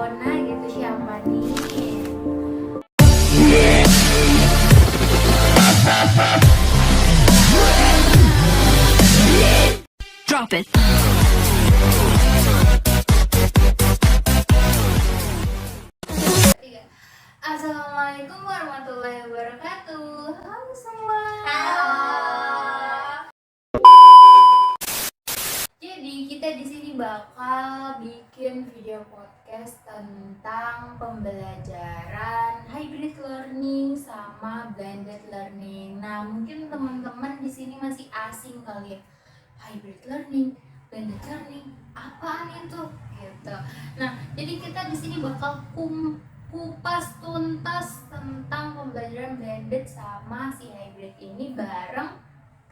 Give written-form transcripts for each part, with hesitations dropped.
Ona gitu siapa nih? Drop it. Assalamualaikum warahmatullahi wabarakatuh. Halo semua. Halo. Jadi kita di sini bakal bikin video podcast tentang pembelajaran hybrid learning sama blended learning. Nah, mungkin teman-teman di sini masih asing kali ya. Hybrid learning, blended learning, apaan itu? Gitu. Nah, jadi kita di sini bakal kupas tuntas tentang pembelajaran blended sama si hybrid ini bareng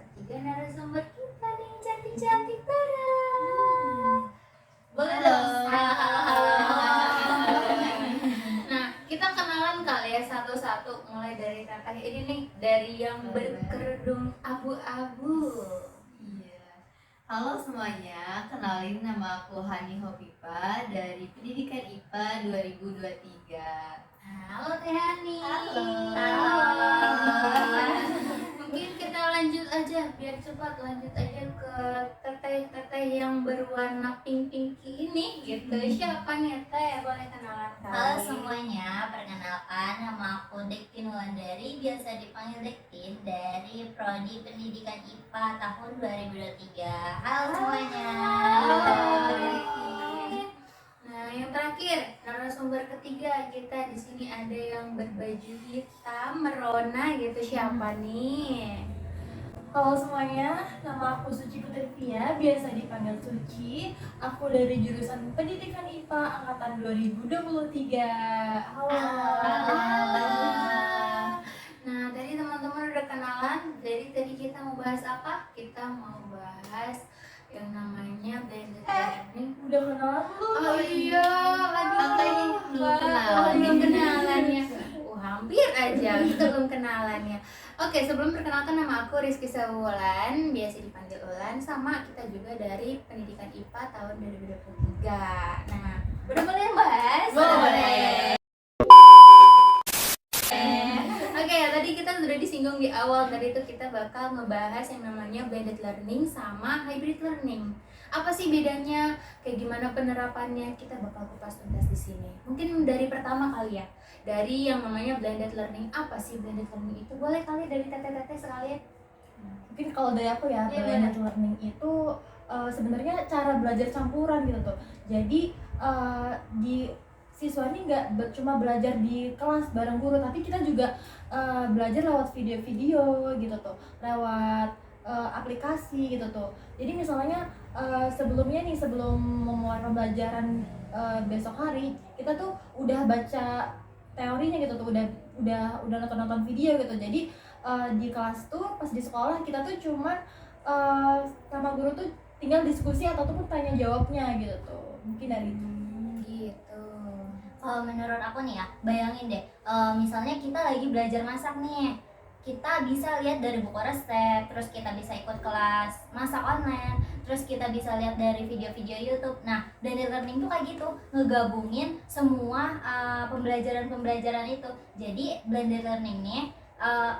ketiga narasumber kita nih, cantik-cantik bareng. Boleh dong. Nah, kita kenalan kali ya satu-satu, mulai dari Teteh ini nih, dari yang berkerudung abu-abu. Halo semuanya, kenalin nama aku Hani Hopipa dari Pendidikan IPA 2023. Halo Teh Hani. Halo. Mungkin kita lanjut aja, biar cepat lanjut aja ke teteh-teteh yang berwarna pink-pinky ini gitu. Siapa nih Teh? Boleh kenalan kali? Halo semuanya, perkenalkan nama aku Dektin Wulandari, biasa dipanggil Dektin dari Prodi Pendidikan IPA tahun 2023. Halo semuanya. Nah, yang terakhir, narasumber ketiga kita di sini ada yang berbaju hitam merona gitu. Siapa nih? Halo semuanya, nama aku Suci Putrivia, biasa dipanggil Suci. Aku dari jurusan Pendidikan IPA angkatan 2023. Halo. Nah, tadi teman-teman udah kenalan. Jadi tadi kita mau bahas apa? Kita mau bahas yang namanya blended learning. Udah kenalan belum? Oh iya, aduh, belum kenalan ya. Hampir aja, kita belum kenalan ya. Oke, sebelum perkenalkan, nama aku Rizky Sawulan, biasa dipanggil Ulan, sama kita juga dari Pendidikan IPA tahun 2023. Nah, udah boleh bahas? Boleh. Oke, tadi kita sudah disinggung di awal, tadi itu kita bakal ngebahas yang namanya blended learning sama hybrid learning. Apa sih bedanya? Kayak gimana penerapannya? Kita bakal kupas tuntas di sini. Mungkin dari pertama kali ya. Dari yang namanya blended learning. Apa sih blended learning itu? Boleh kali dari teteh-teteh sekalian? Mungkin kalau dari aku ya, Iya, blended learning itu sebenarnya cara belajar campuran gitu tuh. Jadi di siswa ini nggak cuma belajar di kelas bareng guru, tapi kita juga belajar lewat video-video gitu tuh, lewat aplikasi gitu tuh. Jadi misalnya sebelumnya nih, sebelum memulai pembelajaran besok hari, kita tuh udah baca teorinya gitu tuh, udah nonton video gitu. Jadi di kelas tuh, pas di sekolah kita tuh cuman sama guru tuh tinggal diskusi ataupun tanya jawabnya gitu tuh. Mungkin dari itu. Gitu. Kalau menurut aku nih ya, bayangin deh, misalnya kita lagi belajar masak nih, kita bisa lihat dari buku resep, terus kita bisa ikut kelas masak online, terus kita bisa lihat dari video-video YouTube. Nah, blended learning tuh kayak gitu, ngegabungin semua pembelajaran-pembelajaran itu. Jadi blended learning nih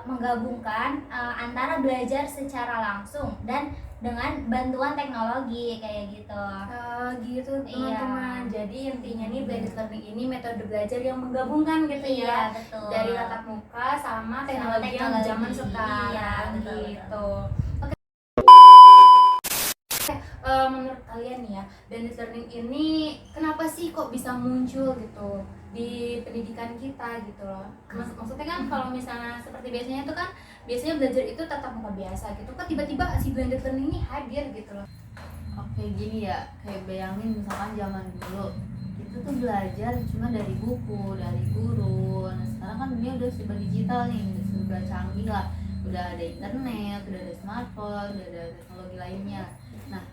menggabungkan antara belajar secara langsung dan dengan bantuan teknologi kayak gitu. Gitu Iya. teman-teman. Jadi intinya nih blended learning ini metode belajar yang menggabungkan gitu ya. Iya, betul. Dari tatap muka sama teknologi yang teknologi. zaman sekarang Iya, betul, gitu. Oke. Menurut kalian nih ya, blended learning ini kenapa sih kok bisa muncul gitu di pendidikan kita gitu loh? Maksudnya kan kalau misalnya seperti biasanya itu kan biasanya belajar itu tatap muka biasa gitu, kok tiba-tiba si blended learning ini hadir gitu loh. Oke, gini ya, kayak bayangin misalkan zaman dulu itu tuh belajar cuma dari buku, dari guru. Nah sekarang kan dunia udah serba digital nih, udah serba canggih lah. Udah ada internet, udah ada smartphone, udah ada teknologi lainnya. Nah,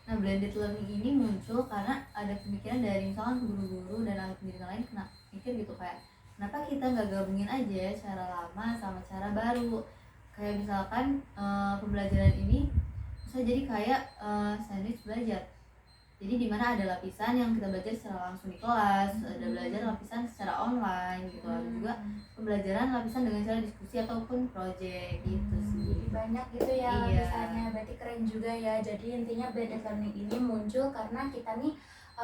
blended learning ini muncul karena ada pemikiran dari misalkan guru-guru dan ahli pendidikan lain kena mikir gitu kayak kenapa kita nggak gabungin aja cara lama sama cara baru. Kayak misalkan pembelajaran ini bisa jadi kayak sandwich belajar. Jadi di mana ada lapisan yang kita belajar secara langsung di kelas, ada belajar lapisan secara online gitu, ada juga pembelajaran lapisan dengan cara diskusi ataupun project gitu sih. Jadi banyak gitu ya Iya. lapisannya, berarti keren juga ya. Jadi intinya blended learning ini muncul karena kita nih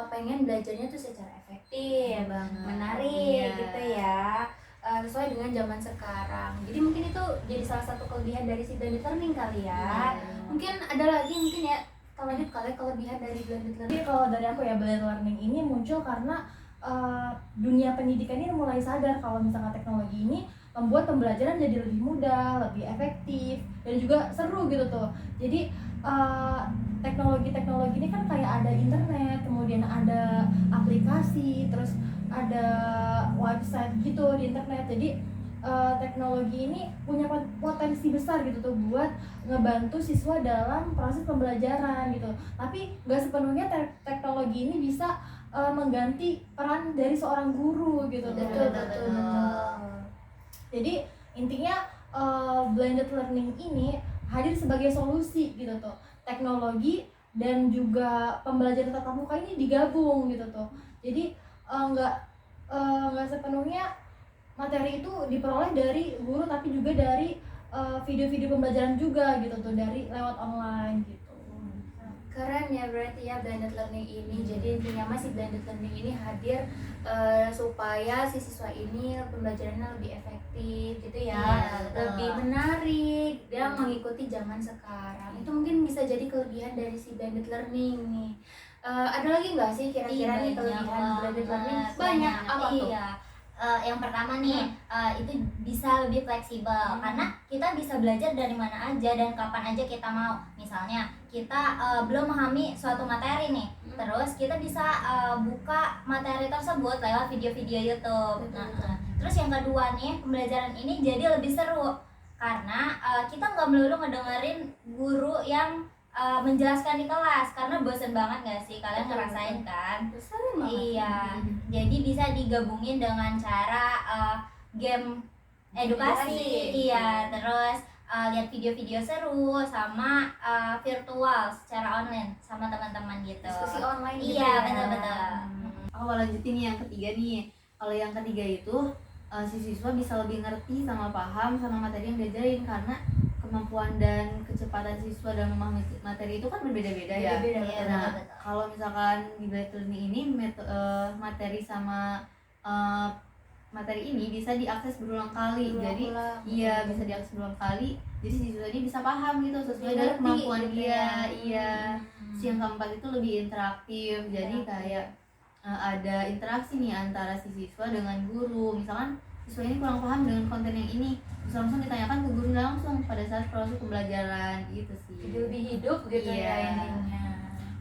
pengen belajarnya tuh secara efektif, banget. menarik Iya. gitu ya, sesuai dengan zaman sekarang. Jadi mungkin itu jadi salah satu kelebihan dari si blended learning kali ya. Iya. Mungkin ada lagi mungkin ya kalau kalian kelebihan dari blended learning. Jadi kalau dari aku ya, blended learning ini muncul karena dunia pendidikan ini mulai sadar kalau misalnya teknologi ini membuat pembelajaran jadi lebih mudah, lebih efektif, dan juga seru gitu tuh. Jadi teknologi-teknologi ini kan kayak ada internet, kemudian ada aplikasi, terus ada website gitu di internet. Jadi teknologi ini punya potensi besar gitu tuh buat ngebantu siswa dalam proses pembelajaran gitu. Tapi nggak sepenuhnya teknologi ini bisa mengganti peran dari seorang guru gitu. Betul. Jadi intinya blended learning ini hadir sebagai solusi gitu tuh. Teknologi dan juga pembelajaran tatap muka ini digabung gitu tuh. Jadi nggak sepenuhnya materi itu diperoleh dari guru, tapi juga dari video-video pembelajaran juga gitu tuh, dari lewat online gitu. Keren ya berarti ya blended learning ini. Jadi intinya masih blended learning ini hadir supaya si siswa ini pembelajarannya lebih efektif gitu ya, Iya, lebih menarik dan mengikuti zaman sekarang. Itu mungkin bisa jadi kelebihan dari si blended learning nih. Ada lagi nggak sih kira-kira nih kelebihan blended learning? Banyak. Apa tuh? Iya. Yang pertama nih, itu bisa lebih fleksibel karena kita bisa belajar dari mana aja dan kapan aja kita mau. Misalnya kita belum memahami suatu materi nih, terus kita bisa buka materi tersebut lewat video-video YouTube. Terus yang kedua nih, pembelajaran ini jadi lebih seru karena kita nggak melulu ngedengerin guru yang menjelaskan di kelas, karena bosen banget nggak sih, kalian ngerasain kan? Sering banget. Iya, jadi bisa digabungin dengan cara game edukasi, iya, terus lihat video-video seru sama virtual secara online sama teman-teman gitu. Diskusi online gitu Iya, ya. betul-betul. Aku mau lanjutin nih yang ketiga nih. Kalau yang ketiga itu si siswa bisa lebih ngerti sama paham sama materi yang diajarin, karena kemampuan dan kecepatan siswa dalam memahami materi itu kan berbeda-beda ya. Beda-beda, Iya, Nah, betul-betul. kalau misalkan di blended learning ini materi sama materi ini bisa diakses berulang kali. Jadi iya, bisa diakses berulang kali. Jadi siswa ini bisa paham gitu sesuai dengan kemampuan gitu dia. ya. Iya. Terus yang keempat itu lebih interaktif. Jadi kayak ada interaksi nih antara si siswa dengan guru. Misalkan siswa ini kurang paham dengan konten yang ini, bisa langsung ditanyakan ke guru langsung pada saat proses pembelajaran gitu sih. Jadi lebih hidup gitu Iya. ya intinya.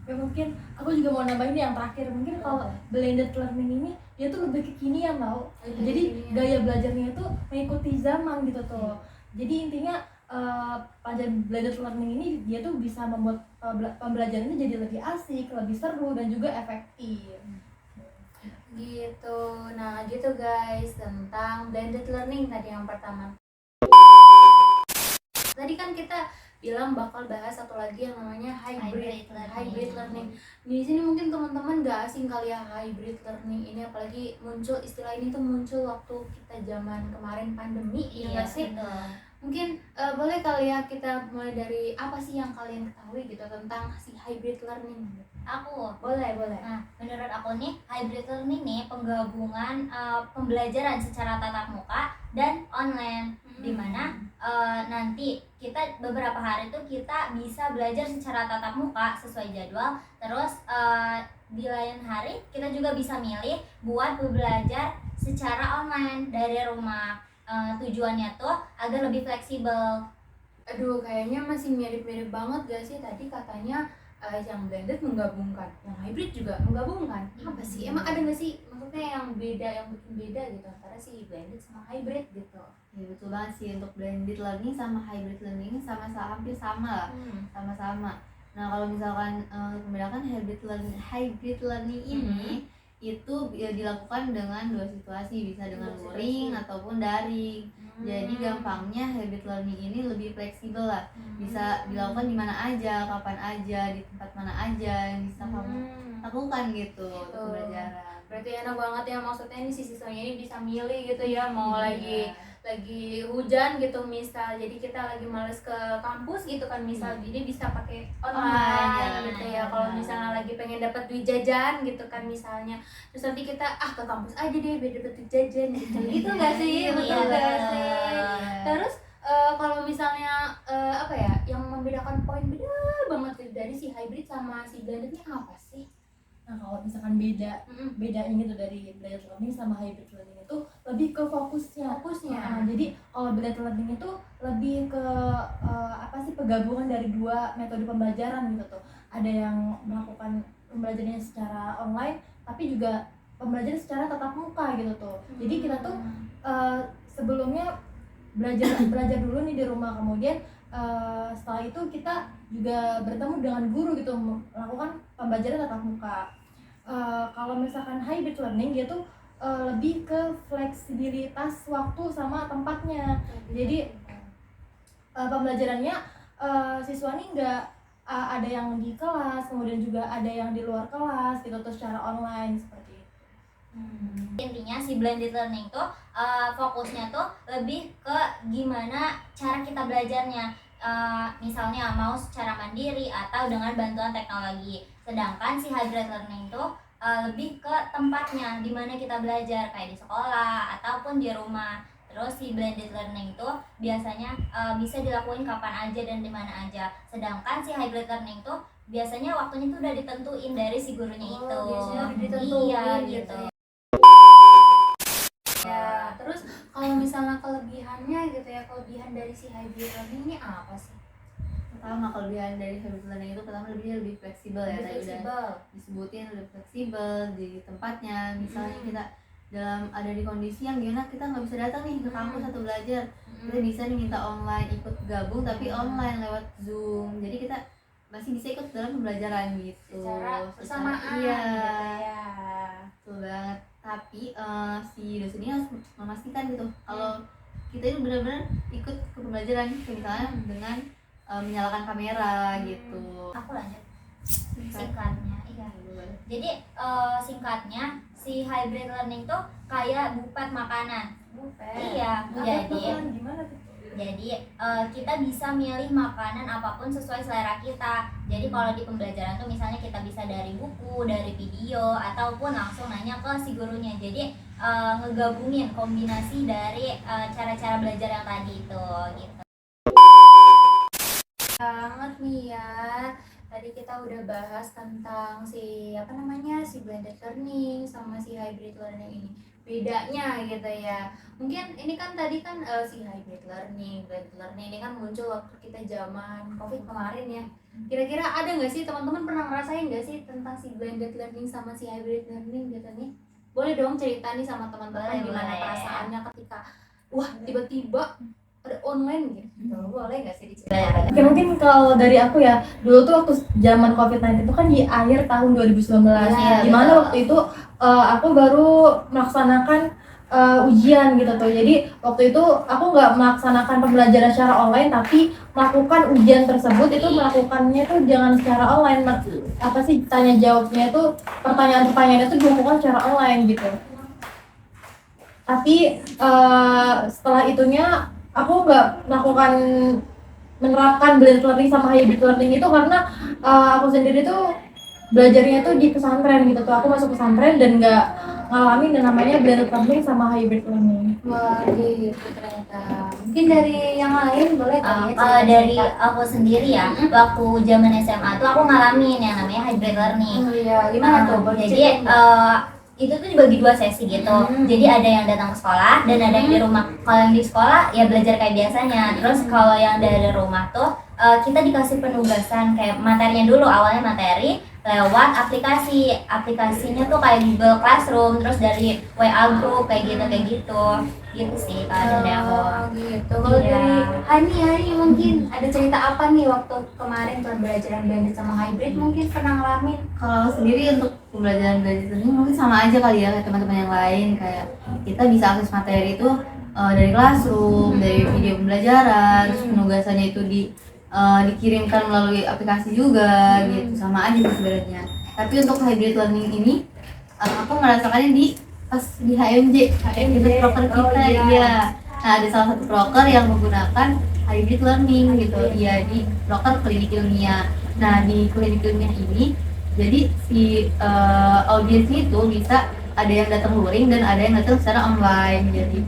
Ya mungkin aku juga mau nambahin yang terakhir, mungkin kalau blended learning ini dia tuh lebih kekinian tau. Jadi gaya belajarnya itu mengikuti zaman gitu tuh. Jadi intinya pelajaran blended learning ini dia tuh bisa membuat pembelajaran ini jadi lebih asik, lebih seru, dan juga efektif. Gitu. Nah, gitu guys tentang blended learning tadi yang pertama. Tadi kan kita bilang bakal bahas satu lagi yang namanya hybrid learning. Di sini mungkin teman-teman gak asing kali ya hybrid learning ini, apalagi muncul istilah ini tuh muncul waktu kita zaman kemarin pandemi, ya nggak sih? betul. Mungkin boleh kali ya kita mulai dari apa sih yang kalian ketahui gitu tentang si hybrid learning? Aku Boleh. Nah, menurut aku nih, hybrid learning nih penggabungan pembelajaran secara tatap muka dan online, dimana nanti kita beberapa hari itu kita bisa belajar secara tatap muka sesuai jadwal, terus di lain hari kita juga bisa milih buat belajar secara online dari rumah. Tujuannya tuh agar lebih fleksibel. Aduh, kayaknya masih mirip-mirip banget gak sih? Tadi katanya yang blended menggabungkan, yang hybrid juga menggabungkan. Apa sih? Emang ada gak sih maksudnya yang beda, yang bikin beda gitu antara si blended sama hybrid gitu? Ya betul banget sih, untuk blended learning sama hybrid learning sama-sama hampir sama lah, sama-sama. Nah kalau misalkan membedakan hybrid learning ini itu dilakukan dengan dua situasi, bisa dengan luring ataupun daring. Jadi gampangnya hybrid learning ini lebih fleksibel lah, bisa dilakukan di mana aja, kapan aja, di tempat mana aja yang bisa kamu lakukan gitu untuk pembelajaran. Berarti enak banget ya, maksudnya ini si siswanya ini bisa milih gitu ya, mau Iya. lagi hujan gitu misal, jadi kita lagi males ke kampus gitu kan misal, jadi bisa pakai online Online, gitu ya. ya. Kalau misalnya lagi pengen dapat duit jajan gitu kan misalnya, terus nanti kita ke kampus aja deh biar dapat duit jajan gitu. Gitu nggak sih? Iya, Betul iya, nggak betul. sih? Terus kalau misalnya apa ya yang membedakan poin beda banget dari si hybrid sama si blended ini apa sih? Nah, kalau misalkan bedanya gitu dari blended learning sama hybrid learning itu lebih ke fokusnya. Jadi kalau blended learning itu lebih ke apa sih, penggabungan dari dua metode pembelajaran gitu tuh. Ada yang melakukan pembelajarannya secara online, tapi juga pembelajaran secara tatap muka gitu tuh. Jadi kita tuh sebelumnya belajar dulu nih di rumah, kemudian setelah itu kita juga bertemu dengan guru gitu, melakukan pembelajaran tatap muka. Kalau misalkan hybrid learning dia tuh lebih ke fleksibilitas waktu sama tempatnya. Jadi pembelajarannya siswa nih nggak ada yang di kelas, kemudian juga ada yang di luar kelas gitu tuh secara online seperti itu. Intinya si blended learning tuh fokusnya tuh lebih ke gimana cara kita belajarnya. Misalnya mau secara mandiri atau dengan bantuan teknologi. Sedangkan si hybrid learning tuh lebih ke tempatnya, di mana kita belajar kayak di sekolah ataupun di rumah. Terus si blended learning tuh biasanya bisa dilakuin kapan aja dan di mana aja. Sedangkan si hybrid learning tuh biasanya waktunya tuh udah ditentuin dari si gurunya itu. Biasanya udah ditentuin Iya gitu gitu. Ya, terus kalau misalnya kelebihannya gitu ya, kelebihan dari si hybrid learning ini apa sih? Pertama, kelebihan dari hybrid learning itu pertama lebih fleksibel ya, tadi udah disebutin, lebih fleksibel di tempatnya. Misalnya kita ada di kondisi yang gimana kita nggak bisa datang nih ke kampus atau belajar, kita bisa nih minta online, ikut gabung tapi online lewat Zoom, jadi kita masih bisa ikut dalam pembelajaran gitu secara bersamaan iya gitu ya. betul banget. Tapi si dosen ini harus memastikan gitu kalau kita ini benar-benar ikut ke pembelajaran, kayak misalnya dengan menyalakan kamera gitu. Aku lanjut singkatnya. Iya. Jadi singkatnya si hybrid learning tuh kayak buffet makanan. Iya. Gimana tuh? Jadi kita bisa milih makanan apapun sesuai selera kita. Jadi kalau di pembelajaran tuh misalnya kita bisa dari buku, dari video, ataupun langsung nanya ke si gurunya. Jadi ngegabungin kombinasi dari cara-cara belajar yang tadi itu gitu. Banget nih ya. Tadi kita udah bahas tentang si blended learning sama si hybrid learning ini. Bedanya gitu ya. Mungkin ini kan tadi kan si hybrid learning, blended learning ini kan muncul waktu kita zaman Covid kemarin ya. Kira-kira ada nggak sih teman-teman pernah ngerasain nggak sih tentang si blended learning sama si hybrid learning gitu nih? Boleh dong cerita nih sama teman-teman gimana perasaannya ketika tiba-tiba ada online gitu. Boleh nggak sih diceritain? Oke, mungkin kalau dari aku ya, dulu tuh waktu zaman COVID-19 itu kan di akhir tahun 2019, dimana waktu itu aku baru melaksanakan ujian gitu tuh. Jadi waktu itu aku nggak melaksanakan pembelajaran secara online, tapi melakukan ujian tersebut itu melakukannya tuh jangan secara online, tanya jawabnya itu, pertanyaan-pertanyaannya itu dilakukan secara online gitu. Tapi setelah itunya aku nggak menerapkan blended learning sama hybrid learning itu karena aku sendiri tuh belajarnya tuh di pesantren gitu tuh. Aku masuk pesantren dan nggak ngalamin yang namanya blended learning sama hybrid learning. Wah, gitu ternyata. Mungkin dari yang lain boleh kali ya? Kalau dari aku sendiri ya, waktu zaman SMA tuh aku ngalamin yang namanya hybrid learning. Oh iya, gimana tuh? Jadi itu tuh dibagi 2 sesi gitu. Jadi ada yang datang ke sekolah dan ada yang di rumah. Kalau yang di sekolah ya belajar kayak biasanya. Terus kalau yang dari rumah tuh kita dikasih penugasan kayak materinya dulu, awalnya materi lewat aplikasinya tuh kayak Google Classroom, terus dari WA group kayak gitu gitu sih kalau dari aku. Gitu. Kalau dari Hani mungkin ada cerita apa nih waktu kemarin pembelajaran blended sama hybrid, mungkin pernah ngalamin? Kalau sendiri untuk pembelajaran blended learning mungkin sama aja kali ya kayak teman-teman yang lain, kayak kita bisa akses materi itu dari Classroom, dari video pembelajaran, terus penugasannya itu dikirimkan melalui aplikasi juga gitu, sama aja sih sebenarnya. Tapi untuk hybrid learning ini aku merasakannya pas di HMJ itu proker kita. Iya. Nah, ada salah satu proker yang menggunakan hybrid learning gitu. Iya, di proker klinik ilmiah. Nah, di klinik ilmiah ini jadi si audiensnya itu bisa ada yang datang luring dan ada yang datang secara online. Jadi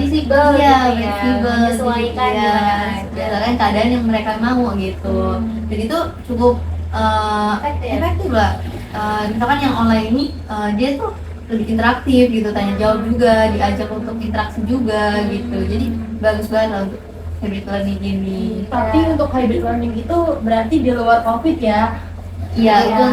sih Fleksibel iya, gitu ya, fleksibel, menyesuaikan iya, gimana aja. berdasarkan keadaan yang mereka mau gitu. Dan itu cukup efektif lah. Misalkan yang online ini dia tuh lebih interaktif gitu, tanya jawab juga, diajak untuk interaksi juga gitu. Jadi bagus banget lah untuk hybrid learning ini. Tapi untuk hybrid learning itu berarti di luar COVID ya. Iya, Iya. itu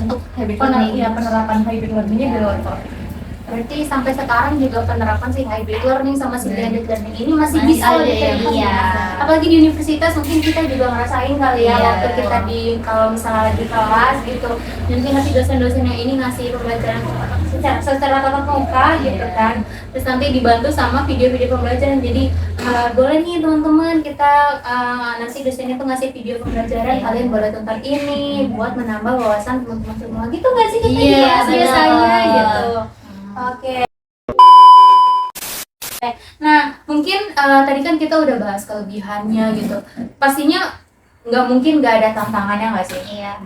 untuk hybrid learning. Penerapan hybrid learningnya di luar COVID. Berarti sampai sekarang juga penerapan si hybrid learning sama si blended learning ini masih Masih bisa ada, diterapkan. iya. Apalagi di universitas mungkin kita juga ngerasain kali ya Iya. waktu kita kalau misalnya lagi kelas gitu, nanti nanti dosen-dosen yang ini ngasih pembelajaran secara tatap muka gitu kan, terus nanti dibantu sama video-video pembelajaran. Jadi boleh nih teman-teman kita nanti dosen itu ngasih video pembelajaran, kalian boleh tonton ini buat menambah wawasan teman-teman semua gitu nggak sih kita Iya, juga benar. biasanya gitu. Oke. Nah, mungkin tadi kan kita udah bahas kelebihannya gitu. Pastinya nggak mungkin nggak ada tantangannya nggak sih? Iya.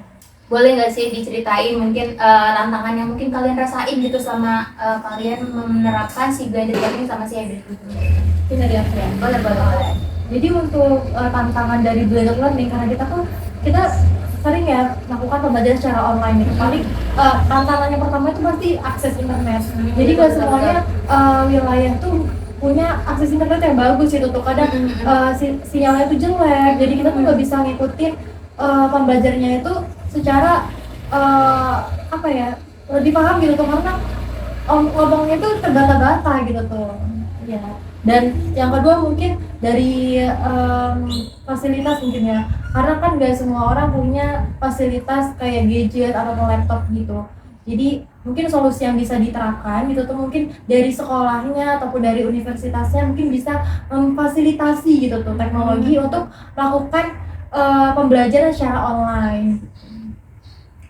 Boleh nggak sih diceritain mungkin tantangan yang mungkin kalian rasain gitu sama kalian menerapkan si blended learning sama si hybrid learning? Ini dari aku ya. Boleh. Jadi untuk tantangan dari blended learning, karena kita sering ya melakukan pembelajaran secara online gitu. Paling tantangan yang pertama itu pasti akses internet. Jadi nggak semuanya wilayah tuh punya akses internet yang bagus gitu tuh. Kadang sinyalnya tuh jelek, jadi kita tuh nggak bisa ngikutin pembelajarannya itu secara apa ya, lebih paham gitu tuh, karena ngomongnya tuh terbata-bata gitu tuh. Ya. Dan yang kedua mungkin dari fasilitas mungkin ya, karena kan gak semua orang punya fasilitas kayak gadget atau laptop gitu. Jadi mungkin solusi yang bisa diterapkan gitu tuh mungkin dari sekolahnya ataupun dari universitasnya mungkin bisa memfasilitasi gitu tuh teknologi untuk melakukan pembelajaran secara online.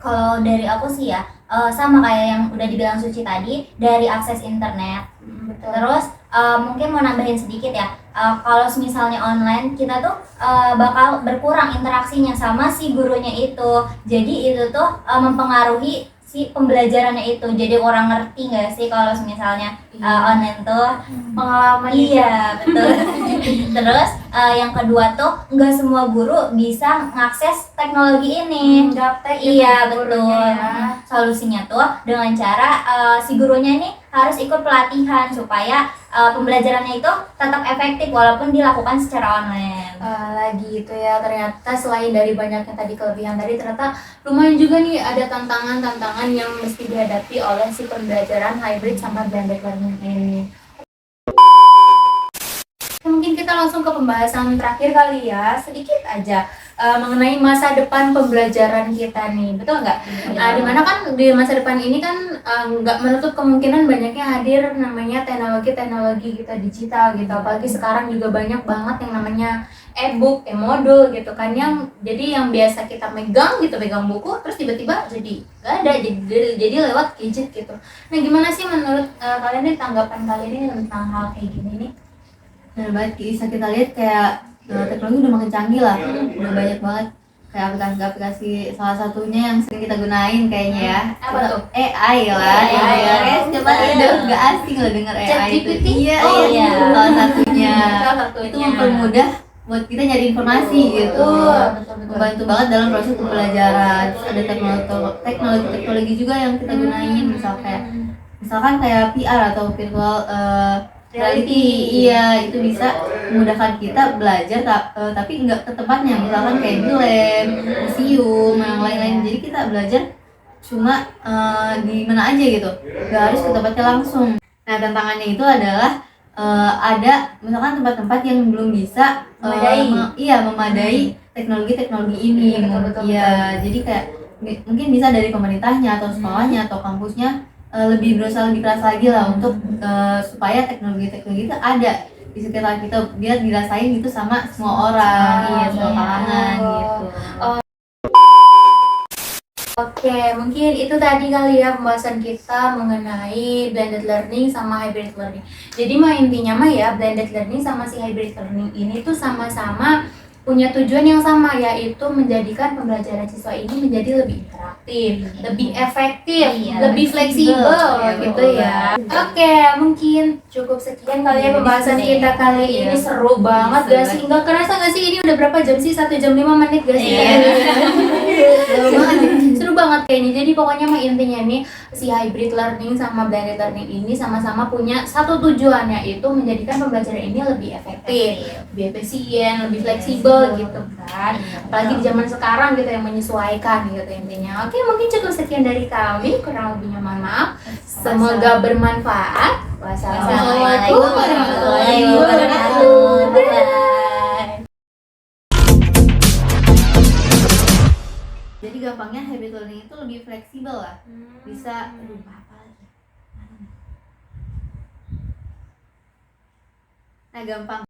Kalau dari aku sih ya, sama kayak yang udah dibilang Suci tadi, dari akses internet. Terus mungkin mau nambahin sedikit ya, kalau misalnya online kita tuh bakal berkurang interaksinya sama si gurunya itu. Jadi itu tuh mempengaruhi si pembelajarannya itu. Jadi orang ngerti nggak sih kalau misalnya online tuh Pengalaman iya betul. Terus yang kedua tuh nggak semua guru bisa mengakses teknologi ini. gaptek Iya gitu betul. gurunya ya. Solusinya tuh dengan cara si gurunya ini harus ikut pelatihan supaya pembelajarannya itu tetap efektif walaupun dilakukan secara online. Lagi itu ya, ternyata selain dari banyaknya tadi kelebihan tadi, ternyata lumayan juga nih ada tantangan-tantangan yang mesti dihadapi oleh si pembelajaran hybrid sama blended learning ini. Mungkin kita langsung ke pembahasan terakhir kali ya, sedikit aja mengenai masa depan pembelajaran kita nih, betul nggak? Dimana kan di masa depan ini kan nggak menutup kemungkinan banyaknya hadir namanya teknologi-teknologi kita digital gitu, apalagi sekarang juga banyak banget yang namanya e-book, e-modul gitu kan, yang jadi yang biasa kita megang buku, terus tiba-tiba jadi nggak ada, jadi lewat gadget gitu. Nah, gimana sih menurut kalian nih, tanggapan kalian ini tentang hal kayak gini nih? Benar banget, bisa kita lihat kayak teknologi udah makin canggih lah, udah banyak banget kayak aplikasi-aplikasi, salah satunya yang sering kita gunain kayaknya ya. Apa tuh? AI lah, AI. ya. Setiap hari udah gak asing loh denger AI itu. ChatGPT? Iya, Oh, iya, iya. salah satunya. Salah satunya. Itu mempermudah buat kita nyari informasi gitu. Betul. Membantu banget dalam proses pembelajaran. Terus ada teknologi juga yang kita gunain, misalkan kayak VR atau virtual reality. Iya, itu bisa memudahkan kita belajar tapi nggak ke tempatnya, misalkan kayak di lab, museum, yang lain-lain. Jadi kita belajar cuma di mana aja gitu, nggak harus ke tempatnya langsung. Nah, tantangannya itu adalah ada misalkan tempat-tempat yang belum bisa memadai teknologi-teknologi ini. Betul. Iya, jadi kayak mungkin bisa dari pemerintahnya atau sekolahnya atau kampusnya lebih berusaha lebih keras lagi lah untuk supaya teknologi-teknologi itu ada di sekitar kita biar dirasain gitu sama semua orang, semua kalangan gitu. Oke, mungkin itu tadi kali ya pembahasan kita mengenai blended learning sama hybrid learning. Jadi mah intinya mah ya blended learning sama si hybrid learning ini tuh sama-sama punya tujuan yang sama, yaitu menjadikan pembelajaran siswa ini menjadi lebih interaktif, lebih efektif, Iya, lebih fleksibel Iya, gitu betul ya. Oke, mungkin cukup sekian kali ya Iya, pembahasan diskusi. kita kali Iya. ini. Seru banget Seru gak sih? Nggak kerasa gak sih ini udah berapa jam sih? 1 jam 5 menit gak sih? Iya. Seru banget. Seru banget kayaknya. Jadi pokoknya mah intinya nih si hybrid learning sama blended learning ini sama-sama punya satu tujuan, yaitu menjadikan pembelajaran ini lebih efektif, lebih efisien, lebih fleksibel gitu kan. Apalagi di zaman sekarang gitu yang menyesuaikan gitu intinya. Oke, mungkin cukup sekian dari kami. Kurang lebihnya mohon maaf. Semoga bermanfaat. Wassalamualaikum warahmatullahi wabarakatuh. Bye. Jadi gampangnya hybrid learning itu lebih fleksibel lah. Bisa apa lagi? Nah, gampang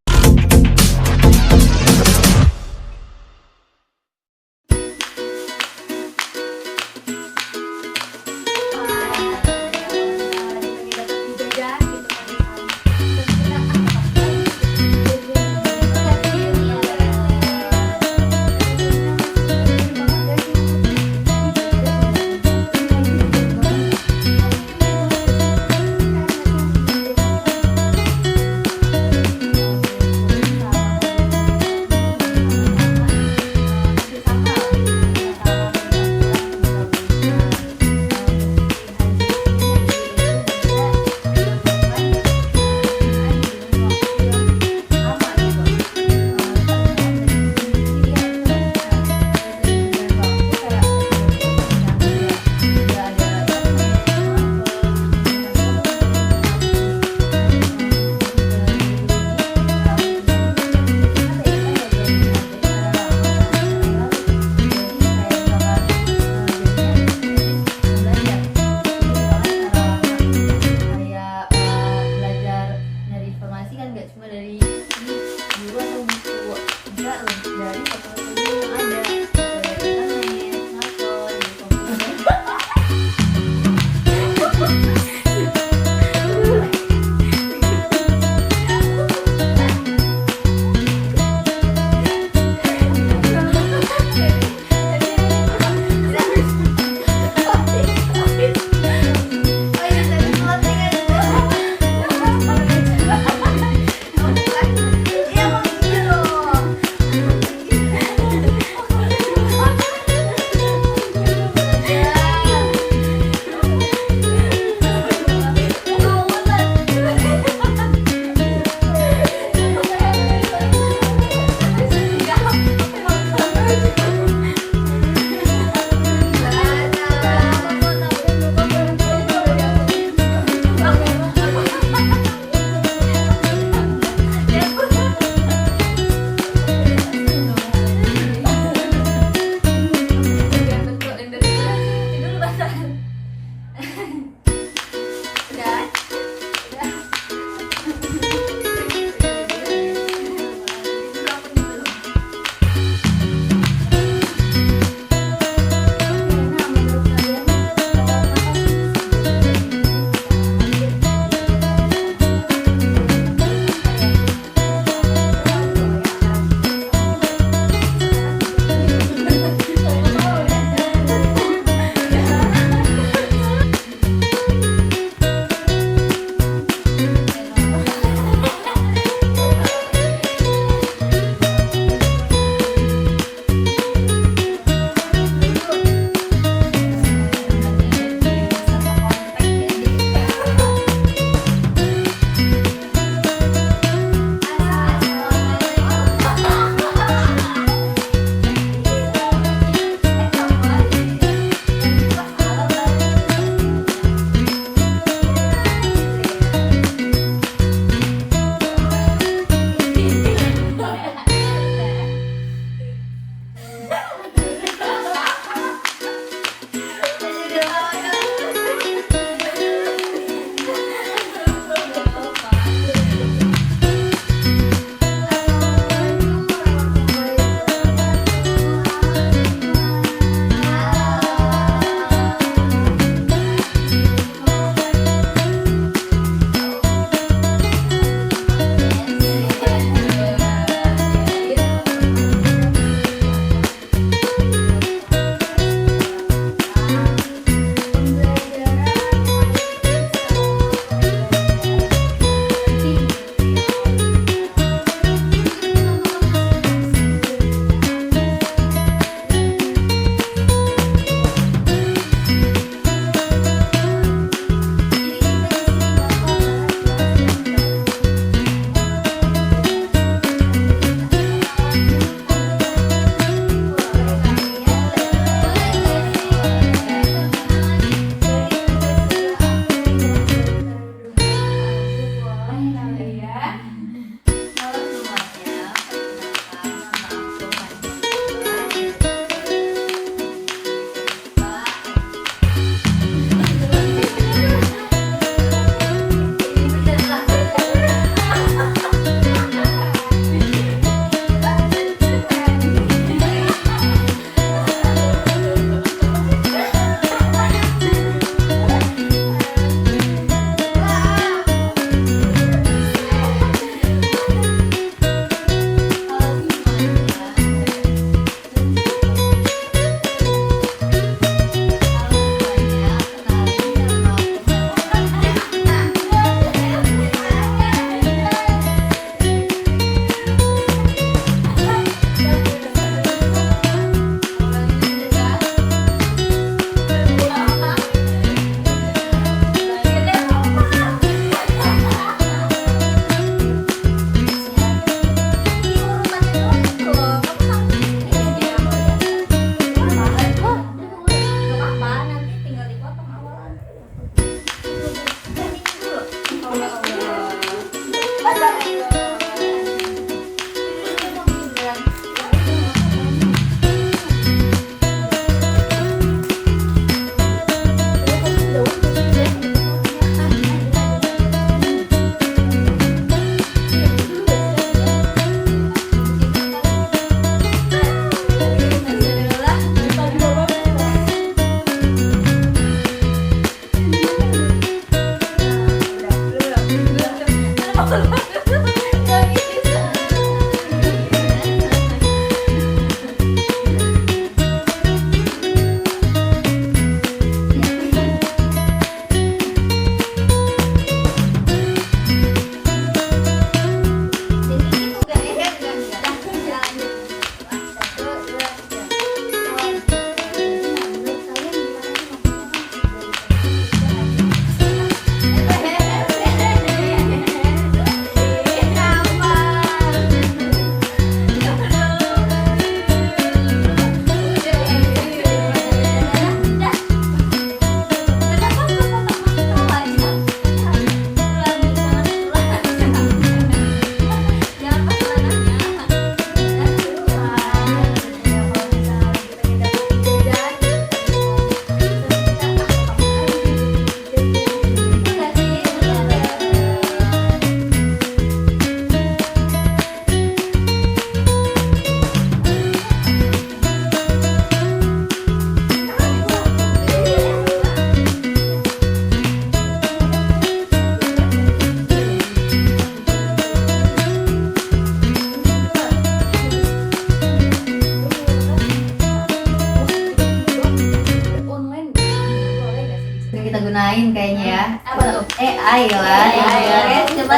Kita gunain kayaknya ya. Apa tuh? AI lah. AI. Coba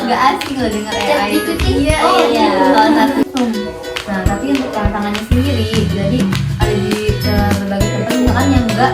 nggak asing loh denger AI itu. Iya, Oh, iya. iya. Salah satu. Nah, tapi untuk tantangannya sendiri, jadi ada di berbagai tempat misalkan yang enggak